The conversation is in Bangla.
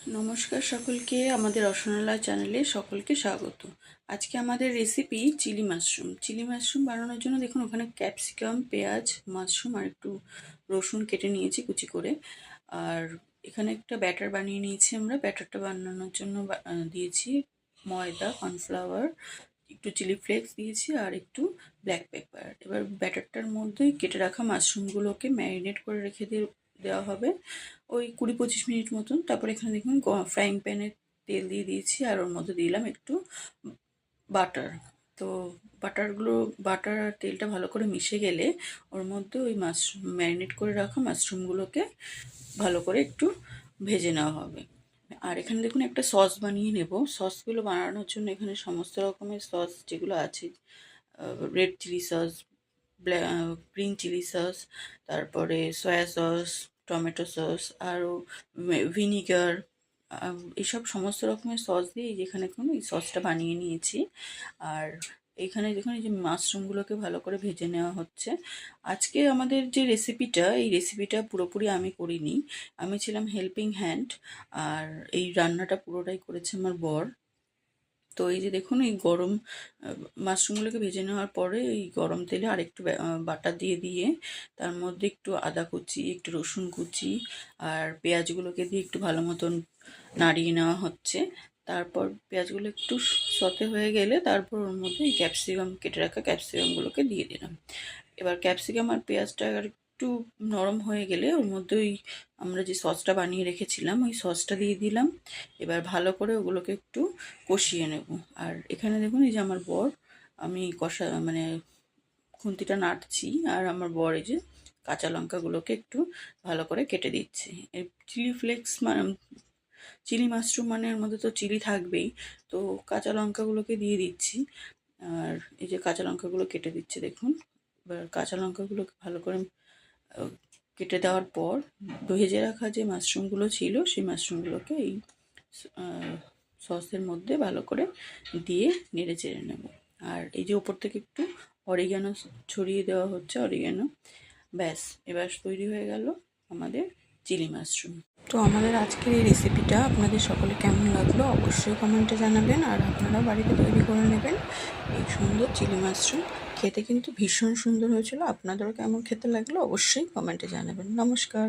নমস্কার সকলকে, আমাদের রসনালয় চ্যানেলে সকলকে স্বাগত। আজকে আমাদের রেসিপি চিলি মাশরুম বানানোর জন্য দেখুন ওখানে ক্যাপসিকাম, পেঁয়াজ, মাশরুম আর একটু রসুন কেটে নিয়েছি কুচি করে। আর এখানে একটা ব্যাটার বানিয়ে নিয়েছি। আমরা ব্যাটারটা বানানোর জন্য দিয়েছি ময়দা, কর্নফ্লাওয়ার, একটু চিলি ফ্লেক্স দিয়েছি আর একটু ব্ল্যাক পেপার। এবার ব্যাটারটার মধ্যে কেটে রাখা মাশরুমগুলোকে ম্যারিনেট করে রেখে দেওয়া হবে ওই 20-25 মিনিট মতন। তারপর এখানে দেখুন ফ্রাইং প্যানে তেল দিয়ে দিয়েছি আর ওর মধ্যে দিলাম একটু বাটার। তো বাটার আর তেলটা ভালো করে মিশে গেলে ওর মধ্যে ওই ম্যারিনেট করে রাখা মাশরুমগুলোকে ভালো করে একটু ভেজে নেওয়া হবে। আর এখানে দেখুন একটা সস বানিয়ে নেব। সসগুলো বানানোর জন্য এখানে সমস্ত রকমের সস যেগুলো আছে, red chilli sauce, green chilli sauce, তারপরে সয়া সস, টমেটো সস, আরও ভিনিগার, এইসব সমস্ত রকমের সস দিয়ে যেখানে এই সসটা বানিয়ে নিয়েছি। আর এইখানে দেখুন এই যে মাশরুমগুলোকে ভালো করে ভেজে নেওয়া হচ্ছে। আজকে আমাদের যে রেসিপিটা, এই রেসিপিটা পুরোপুরি আমি করিনি, আমি ছিলাম হেল্পিং হ্যান্ড। আর এই রান্নাটা পুরোটাই করেছে আমার বর। তো এই যে দেখুন এই গরম মাশরুমগুলোকে ভেজে নেওয়ার পরে এই গরম তেলে আরেকটু বাটার দিয়ে তার মধ্যে একটু আদা কুচি, একটু রসুন কুচি আর পেঁয়াজগুলোকে দিয়ে একটু ভালো মতন নাড়িয়ে নেওয়া হচ্ছে। তারপর পেঁয়াজগুলো একটু সতে হয়ে গেলে তারপর ওর মধ্যে এই কেটে রাখা ক্যাপসিকামগুলোকে দিয়ে দিলাম। এবার ক্যাপসিকাম আর পেঁয়াজটা একটু নরম হয়ে গেলে ওর মধ্যে ওই আমরা যে সসটা বানিয়ে রেখেছিলাম ওই সসটা দিয়ে দিলাম। এবার ভালো করে ওগুলোকে একটু কষিয়ে নেব। আর এখানে দেখুন এই যে আমার বর, আমি খুন্তিটা নাড়ছি আর আমার বর এই যে কাঁচা লঙ্কাগুলোকে একটু ভালো করে কেটে দিচ্ছে। এই চিলি ফ্লেক্স চিলি মাশরুম মানে এর মধ্যে তো চিলি থাকবেই, তো কাঁচা লঙ্কাগুলোকে দিয়ে দিচ্ছি। আর এই যে কাঁচা লঙ্কাগুলো কেটে দিচ্ছে দেখুন। এবার কাঁচা লঙ্কাগুলোকে ভালো করে কেটে দেওয়ার পর ভেজে রাখা যে মাশরুমগুলো ছিল সেই মাশরুমগুলোকে এই সসের মধ্যে ভালো করে দিয়ে নেড়ে চেড়ে নেব। আর এই যে ওপর থেকে একটু অরিগ্যানো ছড়িয়ে দেওয়া হচ্ছে, অরিগ্যানো। ব্যাস, এবার তৈরি হয়ে গেল আমাদের চিলি মাশরুম। তো আমাদের আজকের এই রেসিপিটা আপনাদের সকলে কেমন লাগলো অবশ্যই কমেন্টে জানাবেন। আর আপনারা বাড়িতে তৈরি করে নেবেন এই সুন্দর চিলি মাশরুম। খেতে কিন্তু ভীষণ সুন্দর হয়েছিল। আপনাদেরও কেমন খেতে লাগলো অবশ্যই কমেন্টে জানাবেন। নমস্কার।